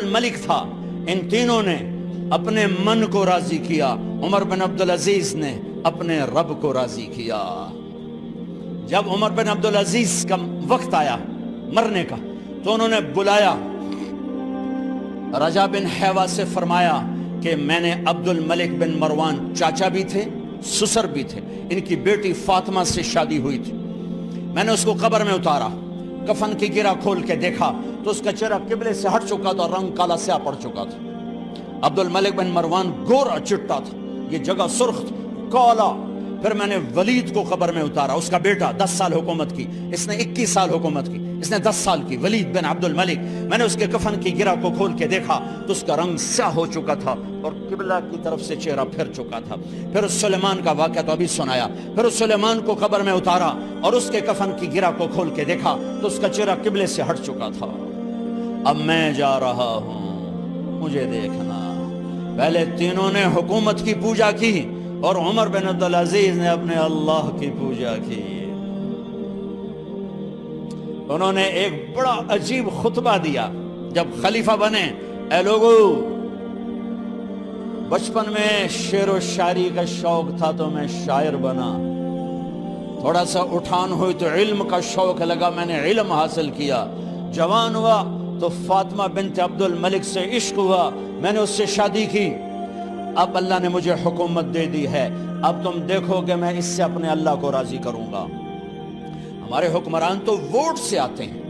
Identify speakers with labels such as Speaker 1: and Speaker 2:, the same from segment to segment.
Speaker 1: الملک تھا، ان تینوں نے اپنے من کو راضی کیا، عمر بن عبدالعزیز نے اپنے رب کو راضی کیا۔ جب عمر بن عبدالعزیز کا وقت آیا مرنے کا تو انہوں نے بلایا رجا بن حیوہ سے، فرمایا کہ میں نے عبد الملک بن مروان چاچا بھی تھے سسر بھی تھے، ان کی بیٹی فاطمہ سے شادی ہوئی تھی، میں نے اس کو قبر میں اتارا، کفن کی گرہ کھول کے دیکھا تو اس کا چہرہ قبلے سے ہٹ چکا تھا، رنگ کالا سیاہ پڑ چکا تھا۔ عبد الملک بن مروان گورا چٹا تھا، یہ جگہ سرخ تھی، کالا۔ پھر میں نے ولید کو قبر میں اتارا، اس کا بیٹا 10 سال حکومت کی، اس نے 21 سال حکومت کی، اس نے 10 سال کی، ولید بن عبد الملک۔ میں نے اس کے کفن کی گرہ کو کھول کے دیکھا تو اس کا رنگ سیاہ ہو چکا تھا اور قبلہ کی طرف سے چہرہ پھر چکا تھا۔ پھر سلیمان کا واقعہ تو ابھی سنایا، پھر سلیمان کو قبر میں اتارا اور اس کے کفن کی گرہ کو کھول کے دیکھا تو اس کا چہرہ قبلے سے ہٹ چکا تھا۔ اب میں جا رہا ہوں، مجھے دیکھنا۔ پہلے تینوں نے حکومت کی پوجا کی اور عمر بن عبدالعزیز نے اپنے اللہ کی پوجا کی۔ انہوں نے ایک بڑا عجیب خطبہ دیا جب خلیفہ بنے، اے لوگو، بچپن میں شعر و شاعری کا شوق تھا تو میں شاعر بنا، تھوڑا سا اٹھان ہوئی تو علم کا شوق لگا، میں نے علم حاصل کیا، جوان ہوا تو فاطمہ بنت عبد الملک سے عشق ہوا، میں نے اس سے شادی کی، اب اللہ نے مجھے حکومت دے دی ہے، اب تم دیکھو کہ میں اس سے اپنے اللہ کو راضی کروں گا۔ ہمارے حکمران تو ووٹ سے آتے ہیں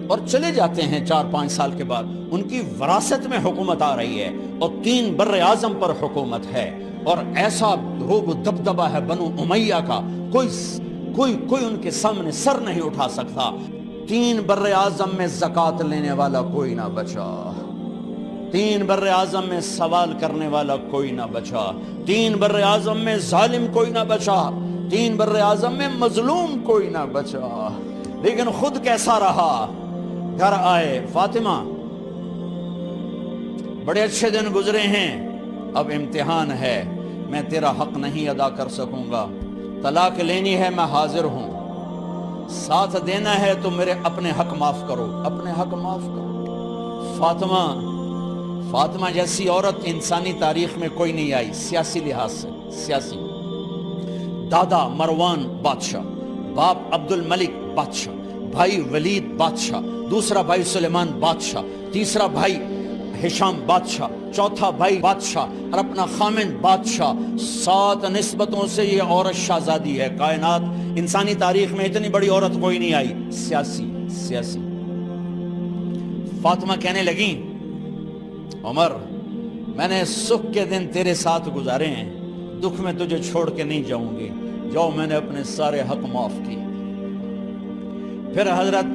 Speaker 1: اور چلے جاتے ہیں 4-5 سال کے بعد، ان کی وراثت میں حکومت آ رہی ہے اور 3 بر اعظم پر حکومت ہے، اور ایسا روب و دبدبہ ہے بنو امیہ کا، کوئی ان کے سامنے سر نہیں اٹھا سکتا۔ 3 بر اعظم میں زکوٰۃ لینے والا کوئی نہ بچا، 3 بر اعظم میں سوال کرنے والا کوئی نہ بچا، 3 بر اعظم میں ظالم کوئی نہ بچا، 3 بر اعظم میں مظلوم کوئی نہ بچا۔ لیکن خود کیسا رہا؟ گھر آئے، فاطمہ بڑے اچھے دن گزرے ہیں، اب امتحان ہے، میں تیرا حق نہیں ادا کر سکوں گا، طلاق لینی ہے میں حاضر ہوں، ساتھ دینا ہے تو میرے اپنے حق معاف کرو، اپنے حق معاف کرو۔ فاطمہ جیسی عورت انسانی تاریخ میں کوئی نہیں آئی، سیاسی لحاظ سے، سیاسی۔ دادا مروان بادشاہ، باپ عبد الملک بادشاہ، بھائی ولید بادشاہ، دوسرا بھائی سلیمان بادشاہ، تیسرا بھائی ہشام بادشاہ، چوتھا بھائی بادشاہ اور اپنا خامند بادشاہ، 7 نسبتوں سے یہ عورت شہزادی ہے۔ کائنات انسانی تاریخ میں اتنی بڑی عورت کوئی نہیں آئی، سیاسی۔ فاطمہ کہنے لگیں، عمر، میں نے سکھ کے دن تیرے ساتھ گزارے ہیں، دکھ میں تجھے چھوڑ کے نہیں جاؤں گی، جاؤ، میں نے اپنے سارے حق معاف کیے۔ پھر حضرت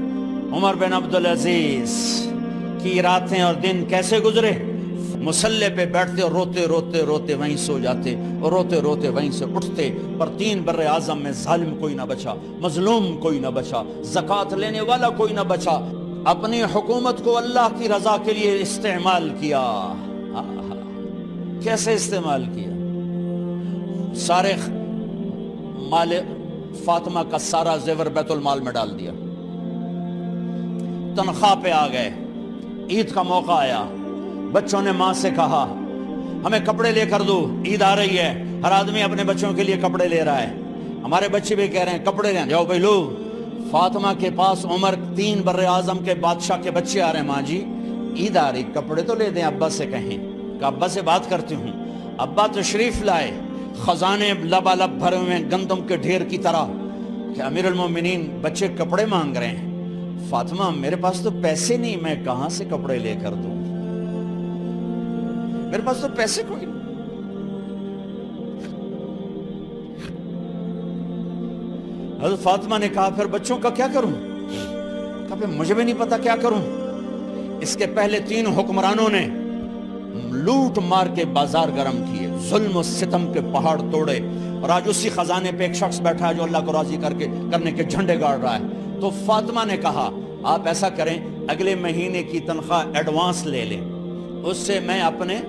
Speaker 1: عمر بن عبدالعزیز کی راتیں اور دن کیسے گزرے؟ مصلے پہ بیٹھتے اور روتے وہیں سو جاتے اور روتے وہیں سے اٹھتے، پر 3 بر اعظم میں ظالم کوئی نہ بچا، مظلوم کوئی نہ بچا، زکوٰۃ لینے والا کوئی نہ بچا، اپنی حکومت کو اللہ کی رضا کے لیے استعمال کیا۔ کیسے استعمال کیا؟ سارے مال فاطمہ کا سارا زیور بیت المال میں ڈال دیا، تنخواہ پہ آ گئے، عید کا موقع آیا، بچوں نے ماں سے کہا ہمیں کپڑے لے کر دو، عید آ رہی ہے، ہر آدمی اپنے بچوں کے لیے کپڑے لے رہا ہے، ہمارے بچے بھی کہہ رہے ہیں کپڑے لیں، جاؤ بھائی لو۔ فاطمہ کے پاس عمر 3 بر اعظم کے بادشاہ کے بچے آ رہے ہیں، ماں جی عید آ رہی، کپڑے تو لے دیں، ابا سے کہیں کہ ابا سے بات کرتی ہوں۔ ابا تشریف لائے، خزانے لبالب بھرے ہوئے گندم کے ڈھیر کی طرح، کہ امیر المومنین بچے کپڑے مانگ رہے ہیں۔ فاطمہ میرے پاس تو پیسے نہیں، میں کہاں سے کپڑے لے کر دوں، میرے پاس تو پیسے کوئی نہیں۔ حضرت فاطمہ نے کہا پھر بچوں کا کیا کروں؟ کہا پھر مجھے بھی نہیں پتا کیا کروں۔ اس کے پہلے 3 حکمرانوں نے لوٹ مار کے بازار گرم کیے، ظلم و ستم کے پہاڑ توڑے، اور آج اسی خزانے پہ ایک شخص بیٹھا ہے جو اللہ کو راضی کرنے کے جھنڈے گاڑ رہا ہے۔ تو فاطمہ نے کہا آپ ایسا کریں، اگلے مہینے کی تنخواہ ایڈوانس لے لیں، اس سے میں اپنے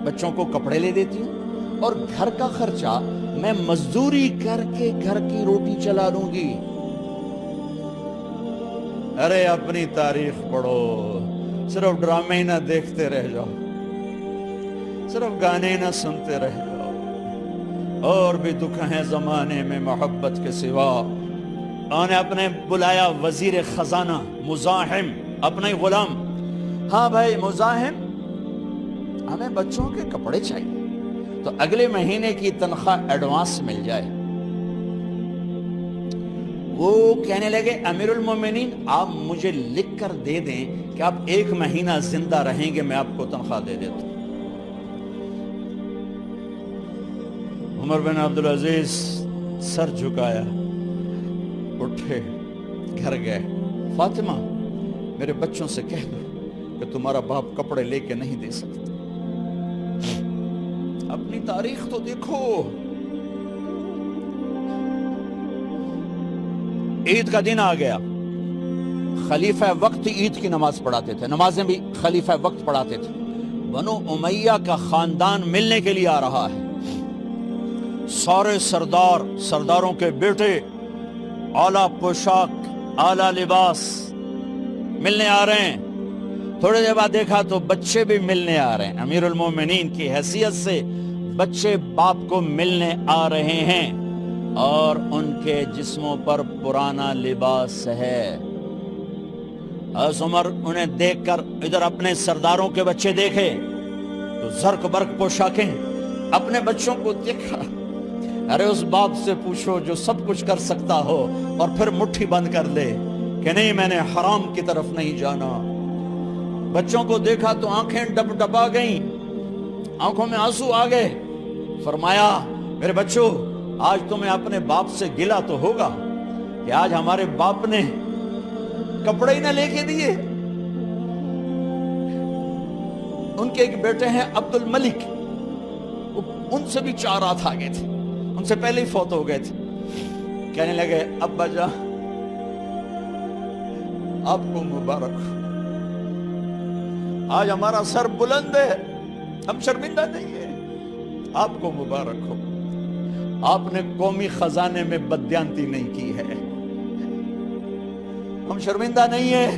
Speaker 1: بچوں کو کپڑے لے دیتی ہوں اور گھر کا خرچہ میں مزدوری کر کے گھر کی روٹی چلا لوں گی۔ ارے اپنی تاریخ پڑھو، صرف ڈرامے نہ دیکھتے رہ جاؤ، صرف گانے نہ سنتے رہ جاؤ، اور بھی دکھ ہیں زمانے میں محبت کے سوا۔ انہوں نے اپنے بلایا وزیر خزانہ مزاحم، اپنے غلام، ہاں بھائی مزاحم، ہمیں بچوں کے کپڑے چاہیے تو اگلے مہینے کی تنخواہ ایڈوانس مل جائے۔ وہ کہنے لگے امیر المومنین آپ مجھے لکھ کر دے دیں کہ آپ 1 مہینہ زندہ رہیں گے، میں آپ کو تنخواہ دے دیتا ہوں۔ عمر بن عبدالعزیز سر جھکایا، اٹھے، گھر گئے، فاطمہ میرے بچوں سے کہہ دو کہ تمہارا باپ کپڑے لے کے نہیں دے سکتا۔ اپنی تاریخ تو دیکھو، عید کا دن آ گیا، خلیفہ وقت عید کی نماز پڑھاتے تھے، نمازیں بھی خلیفہ وقت پڑھاتے تھے۔ بنو امیہ کا خاندان ملنے کے لیے آ رہا ہے، سارے سرداروں کے بیٹے اعلیٰ پوشاک، اعلیٰ لباس ملنے آ رہے ہیں۔ تھوڑے دیر بعد دیکھا تو بچے بھی ملنے آ رہے ہیں، امیر المومنین کی حیثیت سے بچے باپ کو ملنے آ رہے ہیں، اور ان کے جسموں پر پرانا لباس ہے۔ حضرت عمر انہیں دیکھ کر ادھر اپنے سرداروں کے بچے دیکھے تو زرق برق پوشاکیں، اپنے بچوں کو دیکھا۔ ارے اس باپ سے پوچھو جو سب کچھ کر سکتا ہو اور پھر مٹھی بند کر لے کہ نہیں میں نے حرام کی طرف نہیں جانا۔ بچوں کو دیکھا تو آنکھیں ڈب ڈبا گئیں، آنکھوں میں آنسو آ گئے۔ فرمایا میرے بچوں آج تمہیں اپنے باپ سے گلہ تو ہوگا کہ آج ہمارے باپ نے کپڑے ہی نہ لے کے دیے۔ ان کے ایک بیٹے ہیں عبد الملک، ان سے بھی 4 ہاتھ آگے تھے، ان سے پہلے ہی فوت ہو گئے تھے۔ کہنے لگے ابا جان آپ کو مبارک ہو، آج ہمارا سر بلند ہے، ہم شرمندہ نہیں ہیں، آپ کو مبارک ہو، آپ نے قومی خزانے میں بددیانتی نہیں کی ہے، ہم شرمندہ نہیں ہیں۔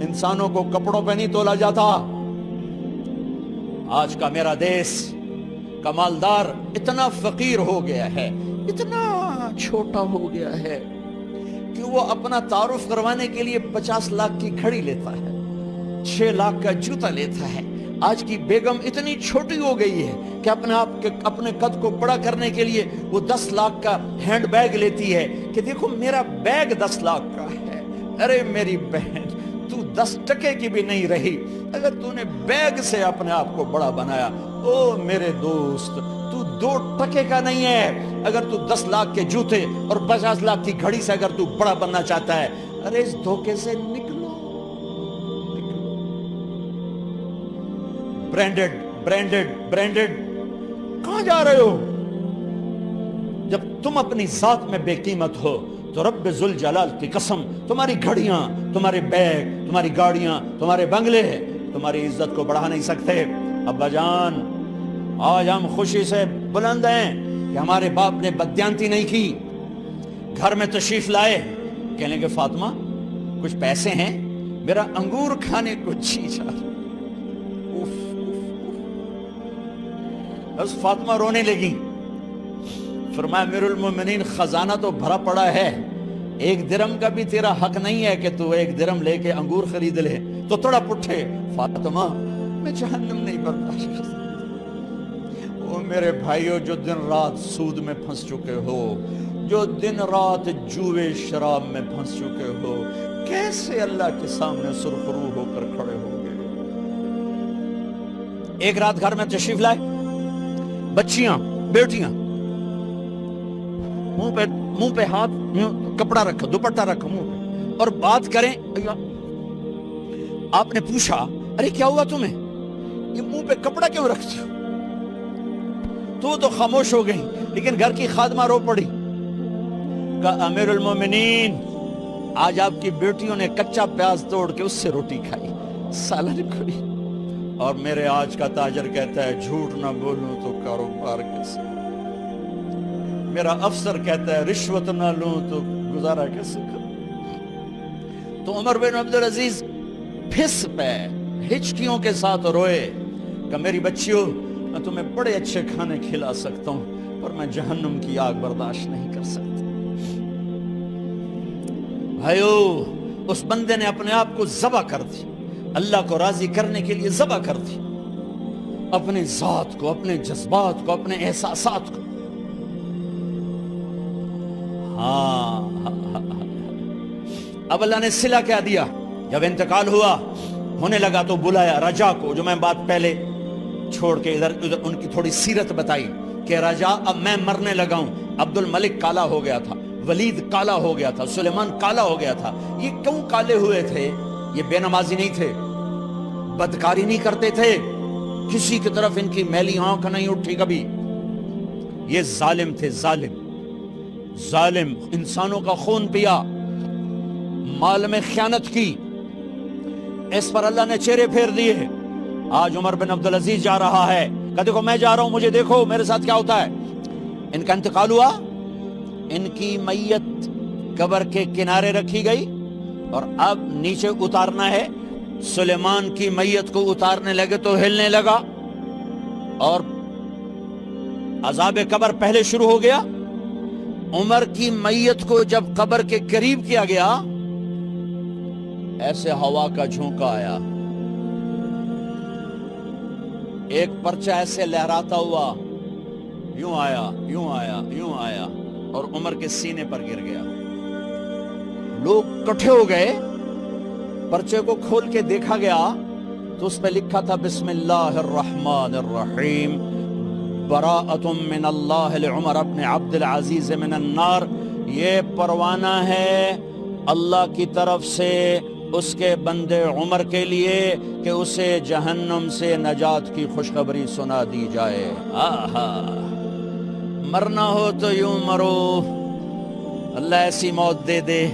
Speaker 1: انسانوں کو کپڑوں پہ نہیں تولا جاتا۔ آج کا میرا دیس کا مالدار اتنا فقیر ہو گیا ہے، اتنا چھوٹا ہو گیا ہے کہ وہ اپنا تعارف کروانے کے لیے 50 لاکھ کی گھڑی لیتا ہے، 6 لاکھ کا جوتا لیتا ہے۔ آج کی بیگم اتنی چھوٹی ہو گئی ہے کہ اپنے قد کو بڑا کرنے کے لیے وہ 10 لاکھ کا ہینڈ بیگ لیتی ہے کہ دیکھو میرا بیگ 10 لاکھ کا ہے۔ ارے میری بہن تو 10 ٹکے کی بھی نہیں رہی اگر تو نے بیگ سے اپنے آپ کو بڑا بنایا۔ او میرے دوست تو 2 ٹکے کا نہیں ہے اگر تو 10 لاکھ کے جوتے اور 50 لاکھ کی گھڑی سے اگر تو بڑا بننا چاہتا ہے۔ ارے اس دھوکے سے نکلو۔ برینڈڈ کہاں جا رہے ہو؟ جب تم اپنی ذات میں بے قیمت ہو تو رب ذوالجلال کی قسم تمہاری گھڑیاں، تمہارے بیگ، تمہاری گاڑیاں، تمہارے بنگلے تمہاری عزت کو بڑھا نہیں سکتے۔ ابا جان آج ہم خوشی سے بلند ہیں کہ ہمارے باپ نے بددیانتی نہیں کی۔ گھر میں تشریف لائے، کہنے لگے فاطمہ کچھ پیسے ہیں، میرا انگور کھانے کو جی چاہ رہا۔ بس فاطمہ رونے لگی۔ فرمایا امیر المومنین خزانہ تو بھرا پڑا ہے، 1 درم کا بھی تیرا حق نہیں ہے کہ تو 1 درم لے کے انگور خرید لے۔ تو تھوڑا پٹھے فاطمہ میں جہنم نہیں برداشت کر سکتا۔ وہ میرے بھائیوں جو دن رات سود میں پھنس چکے ہو، جو دن رات جوے شراب میں پھنس چکے ہو، کیسے اللہ کے سامنے سرخرو ہو کر کھڑے ہو گئے؟ ایک رات گھر میں تشریف لائے، بچیاں بیٹیاں، منہ پہ ہاتھ کپڑا رکھا، دوپٹہ رکھا منہ پہ، اور بات کریں۔ آپ نے پوچھا ارے کیا ہوا تمہیں، یہ منہ پہ کپڑا کیوں رکھتے ہو؟ تو خاموش ہو گئی، لیکن گھر کی خادمہ رو پڑی۔ کہا امیر المومنین آج آپ کی بیٹیوں نے کچا پیاز توڑ کے اس سے روٹی کھائی، سالن کھائی، اور میرے آج کا تاجر کہتا ہے جھوٹ نہ بولوں تو کاروبار کیسے، میرا افسر کہتا ہے رشوت نہ لوں تو گزارا کیسے کروں۔ تو عمر بن عبدالعزیز پھس پہ ہچکیوں کے ساتھ روئے کہ میری بچیوں میں تمہیں بڑے اچھے کھانے کھلا سکتا ہوں پر میں جہنم کی آگ برداشت نہیں کر سکتا۔ بھائیو، اس بندے نے اپنے آپ کو ذبح کر دی، اللہ کو راضی کرنے کے لیے ذبح کر دی، اپنے ذات کو، اپنے جذبات کو، اپنے احساسات کو۔ ہاں اب اللہ نے صلہ کیا دیا؟ جب انتقال ہوا ہونے لگا تو بلایا رجا کو، جو میں بات پہلے چھوڑ کے ادھر ان کی تھوڑی سیرت بتائی کہ رجا اب میں مرنے لگا ہوں۔ عبد الملک کالا ہو گیا تھا، ولید کالا ہو گیا تھا، سلیمان کالا ہو گیا تھا۔ یہ کیوں کالے ہوئے تھے؟ یہ بے نمازی نہیں تھے، بدکاری نہیں کرتے تھے، کسی کی طرف ان کی میلی آنکھ نہیں اٹھی کبھی۔ یہ ظالم تھے، ظالم انسانوں کا خون پیا، مال میں خیانت کی، اس پر اللہ نے چہرے پھیر دیے۔ آج عمر بن عبدالعزیز جا رہا ہے کہ دیکھو میں جا رہا ہوں، مجھے دیکھو میرے ساتھ کیا ہوتا ہے۔ ان کا انتقال ہوا، ان کی میت قبر کے کنارے رکھی گئی اور اب نیچے اتارنا ہے۔ سلیمان کی میت کو اتارنے لگے تو ہلنے لگا اور عذاب قبر پہلے شروع ہو گیا۔ عمر کی میت کو جب قبر کے قریب کیا گیا، ایسے ہوا کا جھونکا آیا، ایک پرچہ ایسے لہراتا ہوا یوں آیا، یوں آیا، یوں آیا اور عمر کے سینے پر گر گیا۔ لوگ کٹھے ہو گئے، پرچے کو کھول کے دیکھا گیا تو اس پہ لکھا تھا بسم اللہ الرحمن الرحیم براءۃ من اللہ لعمر بن عبد العزیز من النار۔ یہ پروانہ ہے اللہ کی طرف سے اس کے بندے عمر کے لیے کہ اسے جہنم سے نجات کی خوشخبری سنا دی جائے۔ آہا، مرنا ہو تو یوں مرو، اللہ ایسی موت دے دے